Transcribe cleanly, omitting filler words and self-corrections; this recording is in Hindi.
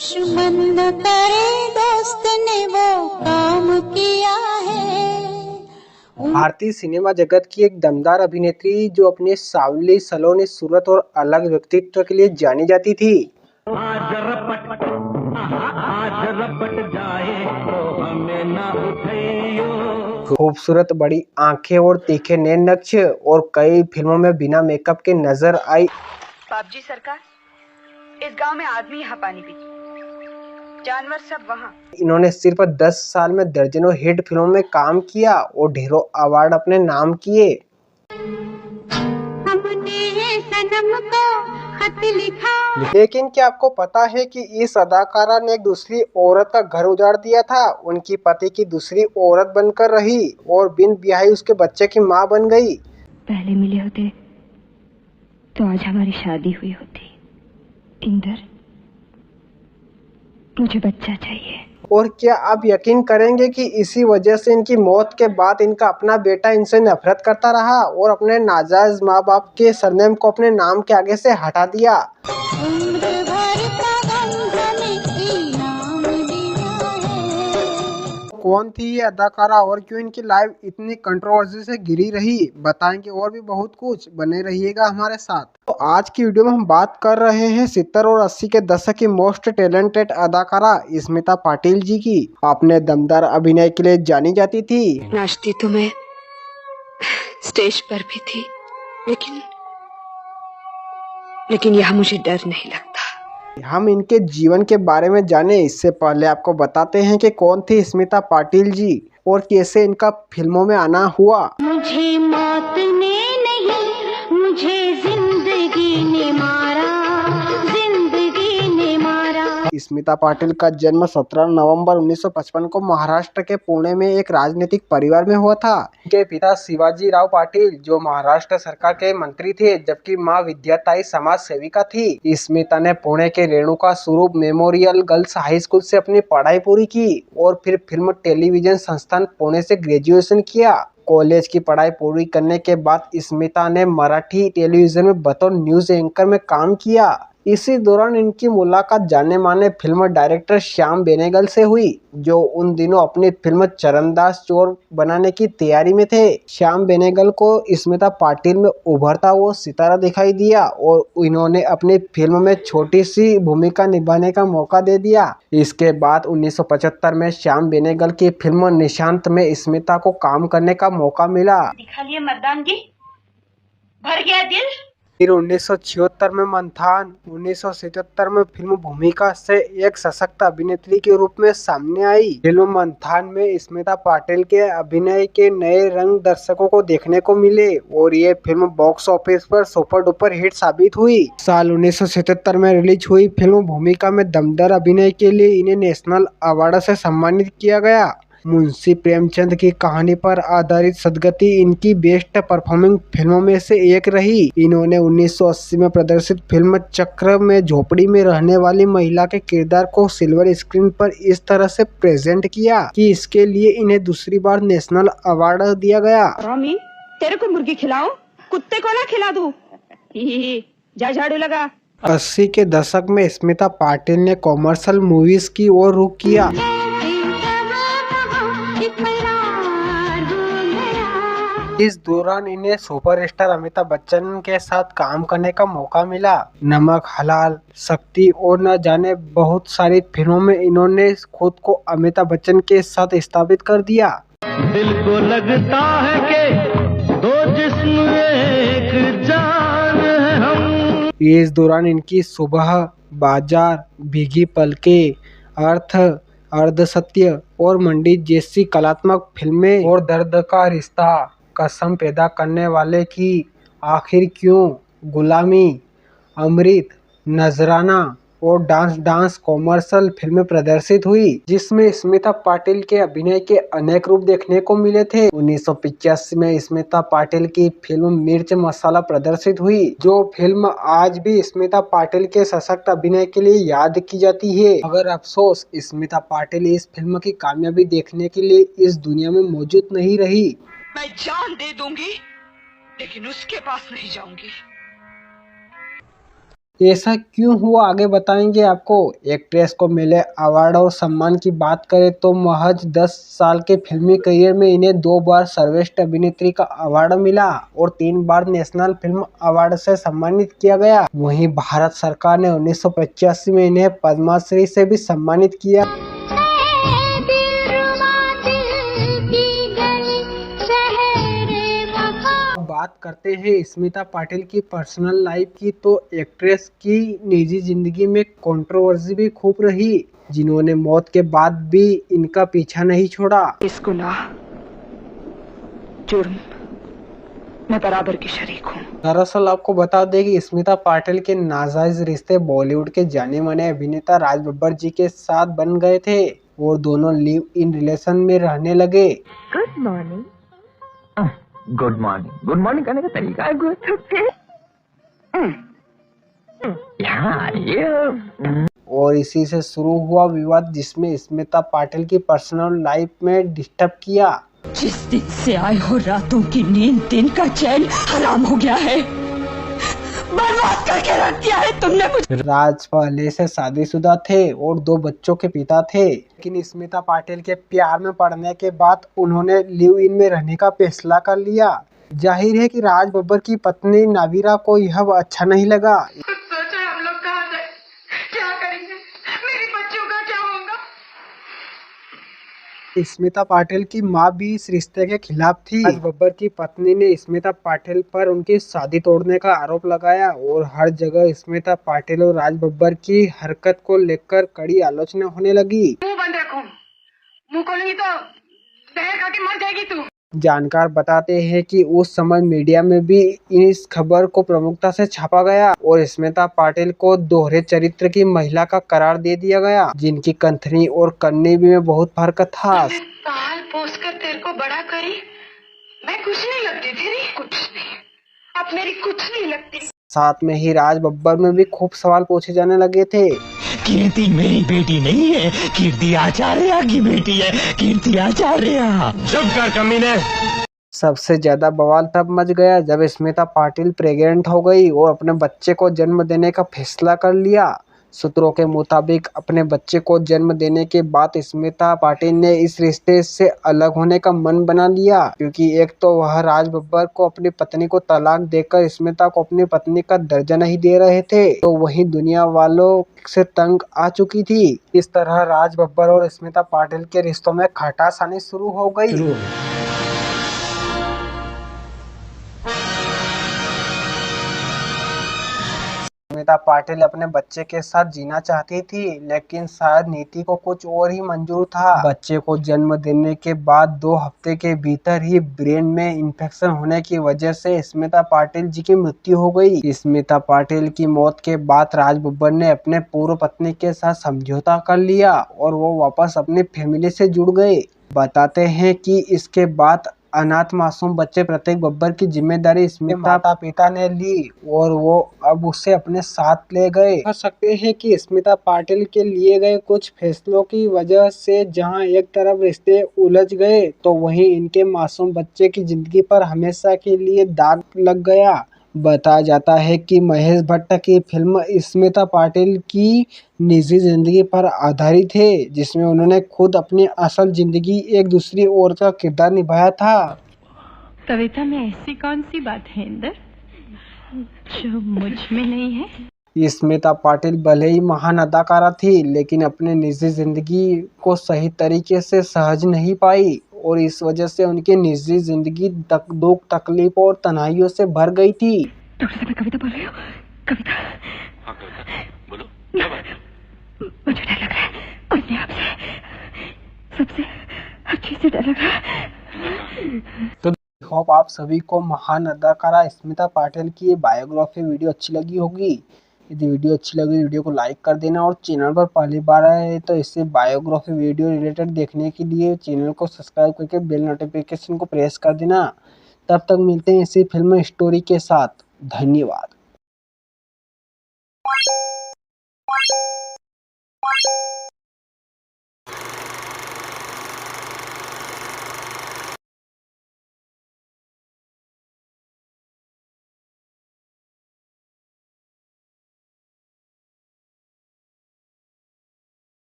दुश्मन न करे दोस्त ने वो काम किया है। भारतीय सिनेमा जगत की एक दमदार अभिनेत्री जो अपने सावली सलोनी सूरत और अलग व्यक्तित्व के लिए जानी जाती थी। आज रपट जाए तो हमें ना उठाइयो। खूबसूरत बड़ी आंखें और तीखे नैन नक्श और कई फिल्मों में बिना मेकअप के नजर आई। बाप जी सरकार, इस गांव में आदमी यहाँ पानी पीते, जानवर सब वहाँ। इन्होंने सिर्फ 10 साल में दर्जनों हिट फिल्मों में काम किया और ढेरों अवार्ड अपने नाम किए। हमने सनम को खत लिखा। लेकिन क्या आपको पता है कि इस अदाकारा ने एक दूसरी औरत का घर उजाड़ दिया था। उनकी पति की दूसरी औरत बनकर रही और बिन ब्याही उसके बच्चे की मां बन गई। पहले मिले होते तो आज हमारी शादी हुई होती। इंदर, मुझे बच्चा चाहिए। और क्या आप यकीन करेंगे कि इसी वजह से इनकी मौत के बाद इनका अपना बेटा इनसे नफरत करता रहा और अपने नाजायज माँ बाप के सरनेम को अपने नाम के आगे से हटा दिया। उम्र भर का गम हमें इनाम दिया है। कौन थी ये अदाकारा और क्यों इनकी लाइफ इतनी कंट्रोवर्सी से घिरी रही, बताएंगे और भी बहुत कुछ। बने रहिएगा हमारे साथ। तो आज की वीडियो में हम बात कर रहे हैं 70 और 80 के दशक की मोस्ट टैलेंटेड अदाकारा स्मिता पाटिल जी की। अपने दमदार अभिनय के लिए जानी जाती थी। नाचती तो मैं स्टेज पर भी थी, लेकिन यहाँ मुझे डर नहीं लगता। हम इनके जीवन के बारे में जाने इससे पहले आपको बताते हैं कि कौन थी स्मिता पाटिल जी और कैसे इनका फिल्मों में आना हुआ। मुझे मौत ने नहीं, मुझे जिंदगी ने मारा, जिंदगी ने मारा। स्मिता पाटिल का जन्म 17 नवंबर 1955 को महाराष्ट्र के पुणे में एक राजनीतिक परिवार में हुआ था। इनके पिता शिवाजी राव पाटिल जो महाराष्ट्र सरकार के मंत्री थे, जबकि मां विद्याताई समाज सेविका थी। स्मिता ने पुणे के रेणुका स्वरूप मेमोरियल गर्ल्स हाई स्कूल से अपनी पढ़ाई पूरी की और फिर फिल्म टेलीविजन संस्थान पुणे से ग्रेजुएशन किया। कॉलेज की पढ़ाई पूरी करने के बाद स्मिता ने मराठी टेलीविजन में बतौर न्यूज एंकर में काम किया। इसी दौरान इनकी मुलाकात जाने माने फिल्म डायरेक्टर श्याम बेनेगल से हुई, जो उन दिनों अपनी फिल्म चरणदास चोर बनाने की तैयारी में थे। श्याम बेनेगल को स्मिता पाटिल में उभरता हुआ सितारा दिखाई दिया और इन्होंने अपनी फिल्म में छोटी सी भूमिका निभाने का मौका दे दिया। इसके बाद 1975 में श्याम बेनेगल की फिल्म निशांत में स्मिता को काम करने का मौका मिला। दिखा लिए मर्दानगी, भर गया दिल। फिर 1976 में मंथान, 1977 में फिल्म भूमिका से एक सशक्त अभिनेत्री के रूप में सामने आई। फिल्म मंथान में स्मिता पाटिल के अभिनय के नए रंग दर्शकों को देखने को मिले और ये फिल्म बॉक्स ऑफिस पर सुपर डुपर हिट साबित हुई। साल 1977 में रिलीज हुई फिल्म भूमिका में दमदार अभिनय के लिए इन्हें नेशनल अवार्ड से सम्मानित किया गया। मुंशी प्रेमचंद की कहानी पर आधारित सदगति इनकी बेस्ट परफॉर्मिंग फिल्मों में से एक रही। इन्होंने 1980 में प्रदर्शित फिल्म चक्र में झोपड़ी में रहने वाली महिला के किरदार को सिल्वर स्क्रीन पर इस तरह से प्रेजेंट किया कि इसके लिए इन्हें दूसरी बार नेशनल अवार्ड दिया गया। रामी, तेरे को मुर्गी खिलाऊं, कुत्ते को ना खिला दूं? जा झाड़ू लगा। 80 के दशक में स्मिता पाटिल ने कॉमर्शियल मूवीज की ओर रुख किया। इस दौरान इन्हें सुपरस्टार अमिताभ बच्चन के साथ काम करने का मौका मिला। नमक हलाल, शक्ति और न जाने बहुत सारी फिल्मों में इन्होंने खुद को अमिताभ बच्चन के साथ स्थापित कर दिया। दिल को लगता है कि दो जिस्म एक जान है हम। इस दौरान इनकी सुबह, बाजार, भीगी पलके, अर्थ, अर्धसत्य और मंडी जैसी कलात्मक फिल्में और दर्द का रिश्ता, कसम पैदा करने वाले की, आखिर क्यों, गुलामी, अमृत, नजराना और डांस कॉमर्शियल फिल्में प्रदर्शित हुई, जिसमें स्मिता पाटिल के अभिनय के अनेक रूप देखने को मिले थे। 1985 में स्मिता पाटिल की फिल्म मिर्च मसाला प्रदर्शित हुई, जो फिल्म आज भी स्मिता पाटिल के सशक्त अभिनय के लिए याद की जाती है। मगर अफसोस, स्मिता पाटिल इस फिल्म की कामयाबी देखने के लिए इस दुनिया में मौजूद नहीं रही। मैं जान दे दूंगी, लेकिन उसके पास नहीं जाऊंगी। ऐसा क्यों हुआ आगे बताएंगे आपको। एक्ट्रेस को मिले अवार्ड और सम्मान की बात करें तो महज 10 साल के फिल्मी करियर में इन्हें 2 बार सर्वश्रेष्ठ अभिनेत्री का अवार्ड मिला और 3 बार नेशनल फिल्म अवार्ड से सम्मानित किया गया। वहीं भारत सरकार ने 1985 में इन्हें पद्मश्री से भी सम्मानित किया। बात करते हैं स्मिता पाटिल की पर्सनल लाइफ की, तो एक्ट्रेस की निजी जिंदगी में कंट्रोवर्सी भी खूब रही, जिन्होंने मौत के बाद भी इनका पीछा नहीं छोड़ा। इस गुनाह जुर्म मैं बराबर की शरीक हूँ। दरअसल आपको बता दें कि स्मिता पाटिल के नाजायज रिश्ते बॉलीवुड के जाने माने अभिनेता राज बब्बर जी के साथ बन गए थे और दोनों लिव इन रिलेशन में रहने लगे। Good morning. Good morning. Good morning करने का तरीका है और इसी से शुरू हुआ विवाद, जिसमें स्मिता पाटिल की पर्सनल लाइफ में डिस्टर्ब किया। जिस दिन से आए हो रातों की नींद, दिन का चैन हराम हो गया है, बर्बाद करके रख दिया है तुमने मुझे। राज पहले से शादीशुदा थे और 2 बच्चों के पिता थे, लेकिन स्मिता पाटिल के प्यार में पड़ने के बाद उन्होंने लिव इन में रहने का फैसला कर लिया। जाहिर है कि राज बब्बर की पत्नी नावीरा को यह अच्छा नहीं लगा। सोचा हम लोग कहाँ जाए, क्या करेंगे, मेरे बच्चों का क्या होगा। स्मिता पाटिल की मां भी इस रिश्ते के खिलाफ थी। राज बब्बर की पत्नी ने स्मिता पाटिल पर उनकी शादी तोड़ने का आरोप लगाया और हर जगह स्मिता पाटिल और राज बब्बर की हरकत को लेकर कड़ी आलोचना होने लगी। मुंह बंद रखो, मुंह खोलेंगी तो जहर खा के मर जाएगी तू। जानकार बताते हैं कि उस समय मीडिया में भी इस खबर को प्रमुखता से छापा गया और स्मिता पाटिल को दोहरे चरित्र की महिला का करार दे दिया गया, जिनकी कंथनी और करनी में बहुत फर्क था। पाल पोस कर तेरे को बड़ा करी, मैं कुछ नहीं लगती तेरी, कुछ नहीं, अब मेरी कुछ नहीं लगती। साथ में ही राज बब्बर में भी खूब सवाल पूछे जाने लगे थे। कीर्ति मेरी बेटी नहीं है, कीर्ति आचार्य की बेटी है, कीर्ति आचार्य। चुप कर कमीने। सबसे ज्यादा बवाल तब मच गया जब स्मिता पाटिल प्रेग्नेंट हो गई और अपने बच्चे को जन्म देने का फैसला कर लिया। सूत्रों के मुताबिक अपने बच्चे को जन्म देने के बाद स्मिता पाटिल ने इस रिश्ते से अलग होने का मन बना लिया, क्योंकि एक तो वह राज बब्बर को अपनी पत्नी को तलाक देकर स्मिता को अपनी पत्नी का दर्जा नहीं दे रहे थे, तो वहीं दुनिया वालों से तंग आ चुकी थी। इस तरह राज बब्बर और स्मिता पाटिल के रिश्तों में खटास आनी शुरू हो गई। स्मिता पाटिल अपने बच्चे के साथ जीना चाहती थी, लेकिन शायद नीति को कुछ और ही मंजूर था। बच्चे को जन्म देने के बाद 2 हफ्ते के भीतर ही ब्रेन में इंफेक्शन होने की वजह से स्मिता पाटिल जी की मृत्यु हो गई। स्मिता पाटिल की मौत के बाद राज बब्बर ने अपने पूर्व पत्नी के साथ समझौता कर लिया और वो वापस अपनी फैमिली से जुड़ गए। बताते हैं कि इसके बाद अनाथ मासूम बच्चे प्रत्येक बब्बर की जिम्मेदारी स्मिता माता पिता ने ली और वो अब उसे अपने साथ ले गए। कह सकते हैं कि स्मिता पाटिल के लिए गए कुछ फैसलों की वजह से जहां एक तरफ रिश्ते उलझ गए, तो वहीं इनके मासूम बच्चे की जिंदगी पर हमेशा के लिए दाग लग गया। बताया जाता है कि महेश भट्ट की फिल्म स्मिता पाटिल की निजी जिंदगी पर आधारित है, जिसमें उन्होंने खुद अपनी असल जिंदगी एक दूसरी औरत का किरदार निभाया था। कविता में ऐसी कौन सी बात है इंदर जो मुझ में नहीं है? स्मिता पाटिल भले ही महान अदाकारा थी, लेकिन अपने निजी जिंदगी को सही तरीके से सहज नहीं पाई और इस वजह से उनकी निजी जिंदगी दुख तकलीफ और तन्हाइयों से भर गई थी। कविता बोल रही हो? कविता? हाँ कविता, बोलो क्या बात है? मुझे डर लग रहा है अपने आप से, सबसे हर चीज से डर लग रहा है। तो होप आप सभी को महान अदाकारा स्मिता पाटिल की ये बायोग्राफी वीडियो अच्छी लगी होगी। यदि वीडियो अच्छी लगी वीडियो को लाइक कर देना और चैनल पर पहली बार आए तो इससे बायोग्राफी वीडियो रिलेटेड देखने के लिए चैनल को सब्सक्राइब करके बेल नोटिफिकेशन को प्रेस कर देना। तब तक मिलते हैं इसी फिल्म स्टोरी के साथ। धन्यवाद।